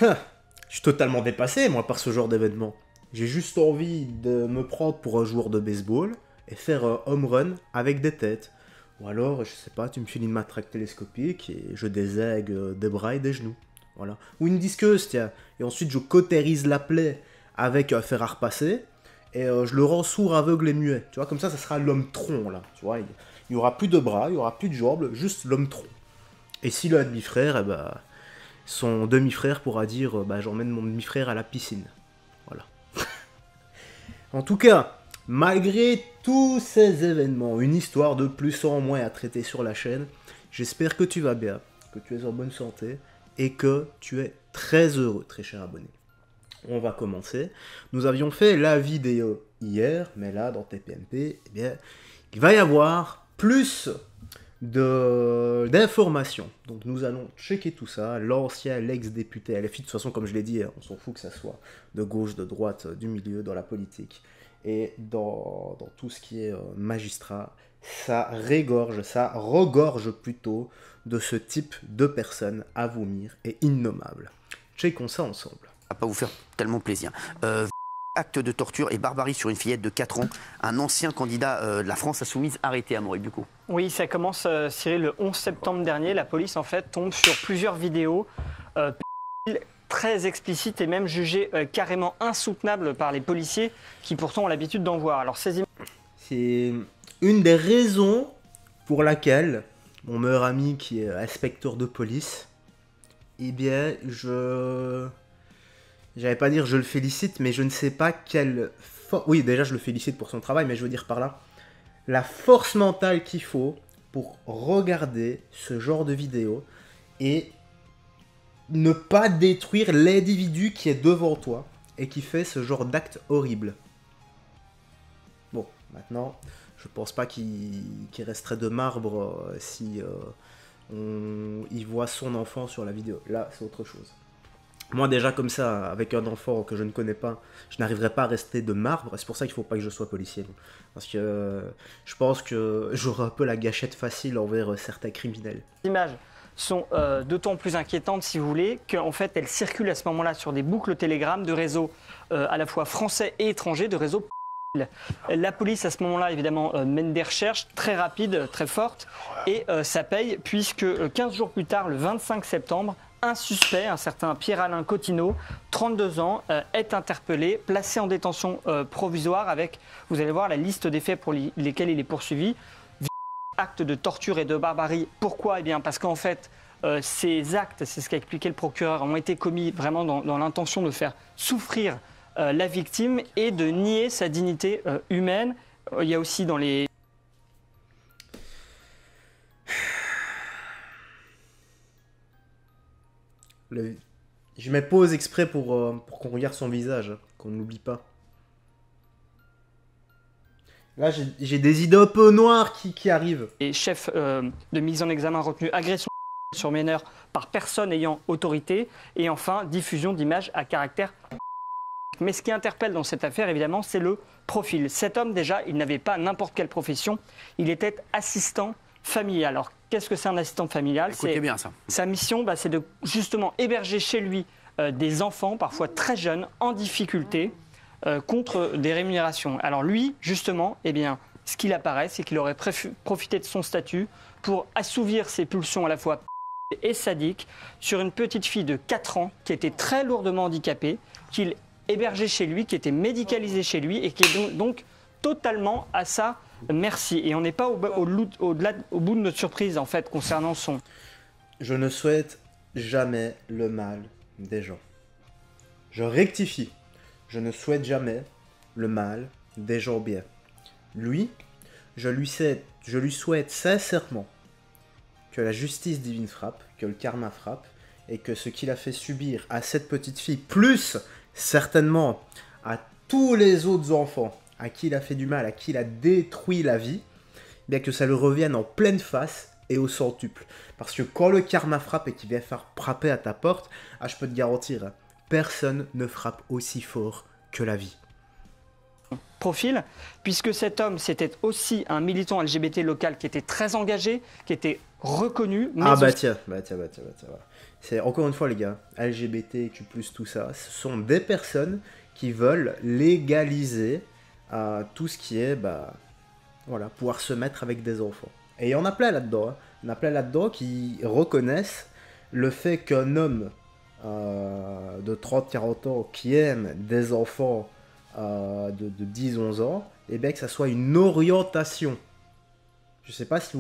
Je suis totalement dépassé, moi, par ce genre d'événement. J'ai juste envie de me prendre pour un joueur de baseball et faire un home run avec des têtes. Ou alors, je sais pas, tu me files une matraque télescopique et je désègue des bras et des genoux. Voilà. Ou une disqueuse, tiens. Et ensuite, je cautérise la plaie avec un fer à repasser et je le rends sourd, aveugle et muet. Tu vois, comme ça sera l'homme tronc, là. Tu vois, il y aura plus de bras, il y aura plus de jambes, juste l'homme tronc. Et si le demi-frère, eh ben, son demi-frère pourra dire bah, j'emmène mon demi-frère à la piscine. Voilà. En tout cas, malgré tous ces événements, une histoire de plus en moins à traiter sur la chaîne, j'espère que tu vas bien, que tu es en bonne santé et que tu es très heureux, très cher abonné. On va commencer. Nous avions fait la vidéo hier, mais là, dans TPMP, eh bien, il va y avoir plus d'informations. Donc nous allons checker tout ça. L'ancien, l'ex-député LFI, de toute façon, comme je l'ai dit, on s'en fout que ça soit de gauche, de droite, du milieu, dans la politique et dans tout ce qui est magistrat, ça régorge, ça regorge plutôt de ce type de personnes à vomir et innommables. Checkons ça ensemble. Ça va pas vous faire tellement plaisir. Acte de torture et barbarie sur une fillette de 4 ans. Un ancien candidat de la France Insoumise arrêté à Montréal-Bucco. Oui, ça commence, Cyril, le 11 septembre dernier. La police, en fait, tombe sur plusieurs vidéos très explicites et même jugées carrément insoutenables par les policiers qui pourtant ont l'habitude d'en voir. Alors, ces c'est une des raisons pour laquelle mon meilleur ami qui est inspecteur de police, eh bien, j'allais pas dire je le félicite, mais je ne sais pas quelle... Oui, déjà je le félicite pour son travail, mais je veux dire par là, la force mentale qu'il faut pour regarder ce genre de vidéo et ne pas détruire l'individu qui est devant toi et qui fait ce genre d'acte horrible. Bon, maintenant, je pense pas qu'il resterait de marbre si il voit son enfant sur la vidéo. Là, c'est autre chose. Moi, déjà, comme ça, avec un enfant que je ne connais pas, je n'arriverai pas à rester de marbre. C'est pour ça qu'il ne faut pas que je sois policier. Parce que je pense que j'aurai un peu la gâchette facile envers certains criminels. Les images sont d'autant plus inquiétantes, si vous voulez, qu'en fait, elles circulent à ce moment-là sur des boucles Telegram de réseaux à la fois français et étrangers, de réseaux. La police, à ce moment-là, évidemment, mène des recherches très rapides, très fortes, et ça paye, puisque 15 jours plus tard, le 25 septembre, un suspect, un certain Pierre-Alain Cotineau, 32 ans, est interpellé, placé en détention provisoire avec, vous allez voir, la liste des faits pour lesquels il est poursuivi. Actes de torture et de barbarie. Pourquoi? Eh bien, parce qu'en fait, ces actes, c'est ce qu'a expliqué le procureur, ont été commis vraiment dans l'intention de faire souffrir la victime et de nier sa dignité humaine. Il y a aussi dans les... Je mets pause exprès pour qu'on regarde son visage, qu'on n'oublie pas. Là, j'ai des idées un peu noires qui arrivent. Les chefs de mise en examen retenus, agression sur mineur par personne ayant autorité, et enfin, diffusion d'images à caractère... Mais ce qui interpelle dans cette affaire, évidemment, c'est le profil. Cet homme, déjà, il n'avait pas n'importe quelle profession. Il était assistant familial. Alors, qu'est-ce que c'est un assistant familial? Écoutez bien ça. Sa mission, c'est de justement héberger chez lui des enfants, parfois très jeunes, en difficulté, contre des rémunérations. Alors lui, justement, eh bien, ce qu'il apparaît, c'est qu'il aurait profité de son statut pour assouvir ses pulsions à la fois et sadiques sur une petite fille de 4 ans qui était très lourdement handicapée, qu'il hébergé chez lui, qui était médicalisé chez lui et qui est donc totalement à sa merci. Et on n'est pas au bout de notre surprise, en fait, concernant son... Je ne souhaite jamais le mal des gens. Je rectifie. Je ne souhaite jamais le mal des gens bien. Lui, je lui souhaite sincèrement que la justice divine frappe, que le karma frappe, et que ce qu'il a fait subir à cette petite fille, plus certainement à tous les autres enfants à qui il a fait du mal, à qui il a détruit la vie, bien que ça lui revienne en pleine face et au centuple. Parce que quand le karma frappe et qu'il vient faire frapper à ta porte, je peux te garantir, personne ne frappe aussi fort que la vie. profil, puisque cet homme, c'était aussi un militant LGBT local qui était très engagé, qui était reconnu. Mais Tiens. Voilà. C'est encore une fois les gars, LGBTQ+, tout ça, ce sont des personnes qui veulent légaliser tout ce qui est, voilà, pouvoir se mettre avec des enfants. Et il y en a plein là-dedans. Il y en a plein là-dedans qui reconnaissent le fait qu'un homme de 30-40 ans qui aime des enfants de 10-11 ans, et bien que ça soit une orientation. Je sais pas si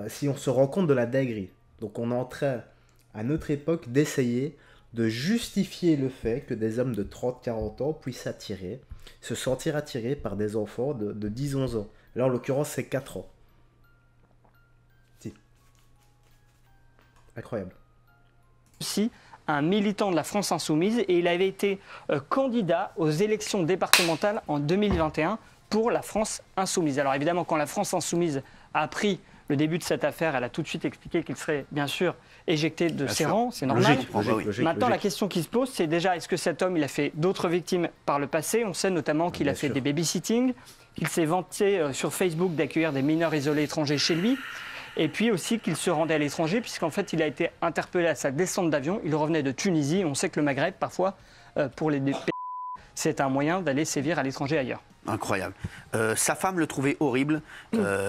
si on se rend compte de la dinguerie. Donc on est en train, à notre époque, d'essayer de justifier le fait que des hommes de 30-40 ans puissent se sentir attirés par des enfants de 10-11 ans. Là, en l'occurrence, c'est 4 ans. Si. Incroyable. aussi un militant de la France Insoumise et il avait été candidat aux élections départementales en 2021 pour la France Insoumise. Alors évidemment, quand la France Insoumise a appris le début de cette affaire, elle a tout de suite expliqué qu'il serait bien sûr éjecté de ses rangs, c'est normal. Maintenant, la question qui se pose, c'est déjà, est-ce que cet homme, il a fait d'autres victimes par le passé? On sait notamment qu'il a fait des babysitting, qu'il s'est vanté sur Facebook d'accueillir des mineurs isolés étrangers chez lui. Et puis aussi qu'il se rendait à l'étranger, puisqu'en fait, il a été interpellé à sa descente d'avion. Il revenait de Tunisie. On sait que le Maghreb, parfois, pour les c'est un moyen d'aller sévir à l'étranger ailleurs. Incroyable. Sa femme le trouvait horrible.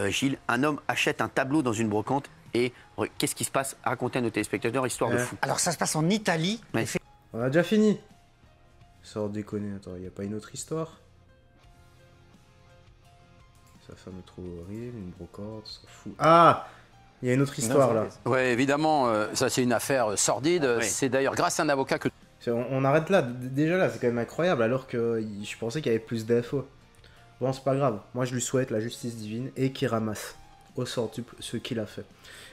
Gilles, un homme achète un tableau dans une brocante et qu'est-ce qui se passe? Racontez à nos téléspectateurs, histoire de fou. Alors, ça se passe en Italie. Ouais. On a déjà fini. Sans déconner, attends, il n'y a pas une autre histoire? Sa femme le trouve horrible, une brocante, s'en fout. Ah! Il y a une autre histoire là. Oui, évidemment, ça c'est une affaire sordide. Oui. C'est d'ailleurs grâce à un avocat que... On arrête là, déjà là, c'est quand même incroyable, alors que je pensais qu'il y avait plus d'infos. Bon, c'est pas grave, moi je lui souhaite la justice divine et qu'il ramasse au centuple ce qu'il a fait.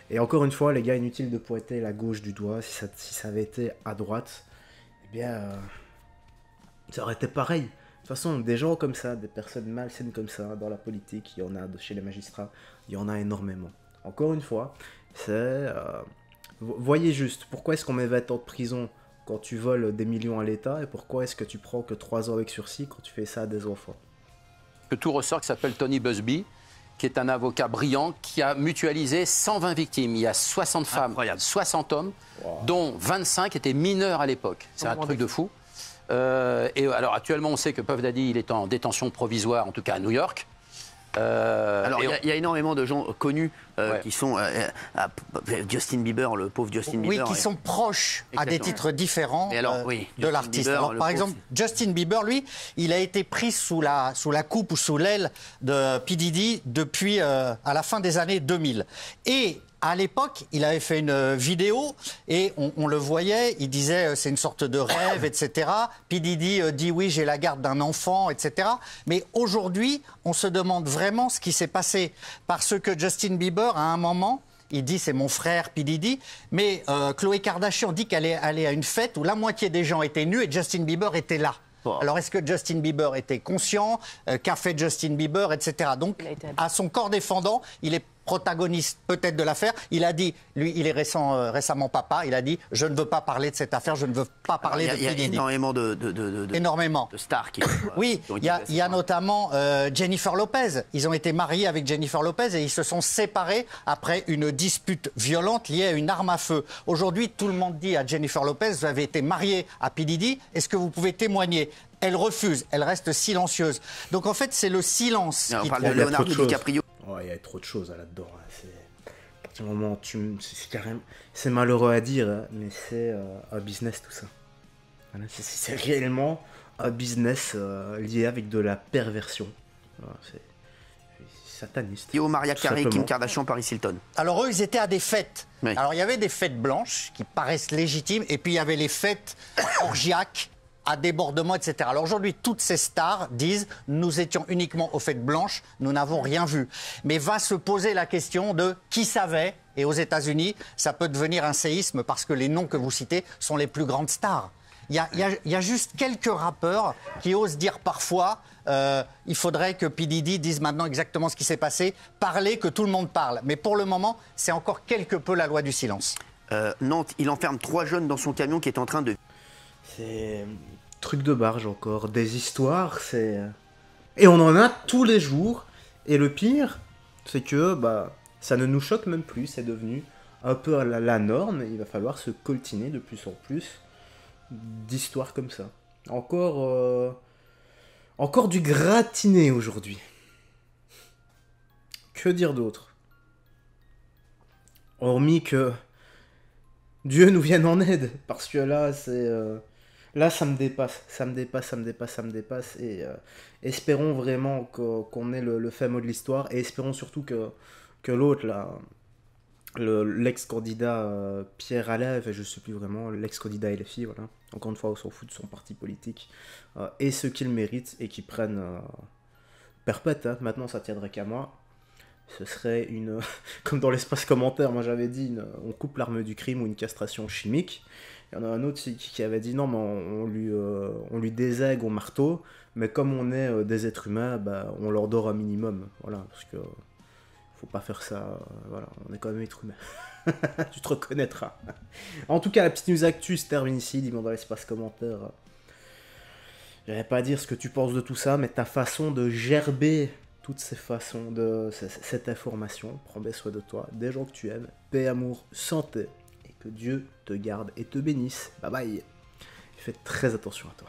Et encore une fois, les gars, inutile de pointer la gauche du doigt, si ça avait été à droite, eh bien, ça aurait été pareil. De toute façon, des gens comme ça, des personnes malsaines comme ça, dans la politique, il y en a chez les magistrats, il y en a énormément. Encore une fois, c'est... voyez juste, pourquoi est-ce qu'on met 20 ans de prison quand tu voles des millions à l'État, et pourquoi est-ce que tu prends que 3 ans avec sursis quand tu fais ça à des enfants? Que tout ressort, qui s'appelle Tony Busby, qui est un avocat brillant, qui a mutualisé 120 victimes. Il y a 60 femmes, Incroyable. 60 hommes, dont 25 étaient mineurs à l'époque. C'est un truc de fou. Et alors actuellement, on sait que Puff Daddy, il est en détention provisoire, en tout cas à New York. Alors, il y a énormément de gens connus Ouais. qui sont... Justin Bieber, le pauvre Justin Bieber. Oui, qui sont proches à des Exactement. titres différents Et alors, oui, de Justin l'artiste. Bieber, Alors, le par pauvre, exemple, Justin Bieber, lui, il a été pris sous la coupe ou sous l'aile de P. Diddy depuis à la fin des années 2000. Et à l'époque, il avait fait une vidéo et on le voyait, il disait c'est une sorte de rêve, etc. P. Diddy dit oui, j'ai la garde d'un enfant, etc. Mais aujourd'hui, on se demande vraiment ce qui s'est passé. Parce que Justin Bieber, à un moment, il dit c'est mon frère P. Diddy, mais Khloé Kardashian dit qu'elle est allée à une fête où la moitié des gens étaient nus et Justin Bieber était là. Oh. Alors est-ce que Justin Bieber était conscient? Qu'a fait Justin Bieber, etc. Donc à son corps défendant, il est protagoniste peut-être de l'affaire. Il a dit, lui, il est récemment papa, il a dit je ne veux pas parler de cette affaire, je ne veux pas parler de P. Il y a Diddy. énormément Énormément. de stars qui... Oui, qui ont il y a notamment Jennifer Lopez. Ils ont été mariés avec Jennifer Lopez et ils se sont séparés après une dispute violente liée à une arme à feu. Aujourd'hui, tout le monde dit à Jennifer Lopez, vous avez été mariée à P. Diddy, est-ce que vous pouvez témoigner? Elle refuse, elle reste silencieuse. Donc en fait, c'est le silence On qui parle de trouble. Leonardo trop de DiCaprio. Oh, il y a trop de choses là-dedans. Hein. À partir du moment où c'est malheureux à dire, hein, mais c'est un business tout ça. Voilà, c'est réellement un business lié avec de la perversion. Voilà, c'est sataniste. Yo, Maria tout Carey, Kim simplement. Kardashian, Paris Hilton. Alors eux, ils étaient à des fêtes. Oui. Alors il y avait des fêtes blanches qui paraissent légitimes et puis il y avait les fêtes orgiaques à débordement, etc. Alors aujourd'hui, toutes ces stars disent « nous étions uniquement aux fêtes blanches, nous n'avons rien vu ». Mais va se poser la question de qui savait, et aux États-Unis, ça peut devenir un séisme parce que les noms que vous citez sont les plus grandes stars. Il y a juste quelques rappeurs qui osent dire parfois il faudrait que P. Diddy dise maintenant exactement ce qui s'est passé, parler, que tout le monde parle. Mais pour le moment, c'est encore quelque peu la loi du silence. Nantes, il enferme 3 jeunes dans son camion qui est en train de... C'est truc de barge encore. Des histoires, c'est Et on en a tous les jours. Et le pire, c'est que bah, ça ne nous choque même plus. C'est devenu un peu la norme. Et il va falloir se coltiner de plus en plus d'histoires comme ça. Encore du gratiné aujourd'hui. Que dire d'autre? Hormis que Dieu nous vienne en aide. Parce que là, c'est... Là, ça me dépasse. Et espérons vraiment qu'on ait le fin mot de l'histoire. Et espérons surtout que l'autre, là, l'ex-candidat Pierre Alève, je sais plus vraiment, l'ex-candidat LFI, voilà. Encore une fois, on s'en fout de son parti politique. Et ce qu'il mérite et qu'il prenne perpète. Hein. Maintenant, ça tiendrait qu'à moi. Ce serait une... Comme dans l'espace commentaire, moi j'avais dit, on coupe l'arme du crime ou une castration chimique. Il y en a un autre qui avait dit non, mais on lui désègue au marteau, mais comme on est des êtres humains, bah, on leur dort un minimum. Voilà, parce que faut pas faire ça. Voilà, on est quand même êtres humains. Tu te reconnaîtras. En tout cas, la petite news actu se termine ici. Dis-moi dans l'espace commentaire. Je vais pas dire ce que tu penses de tout ça, mais ta façon de gerber toutes ces façons de cette information. Prends bien soin de toi, des gens que tu aimes, paix, amour, santé. Que Dieu te garde et te bénisse. Bye bye. Fais très attention à toi.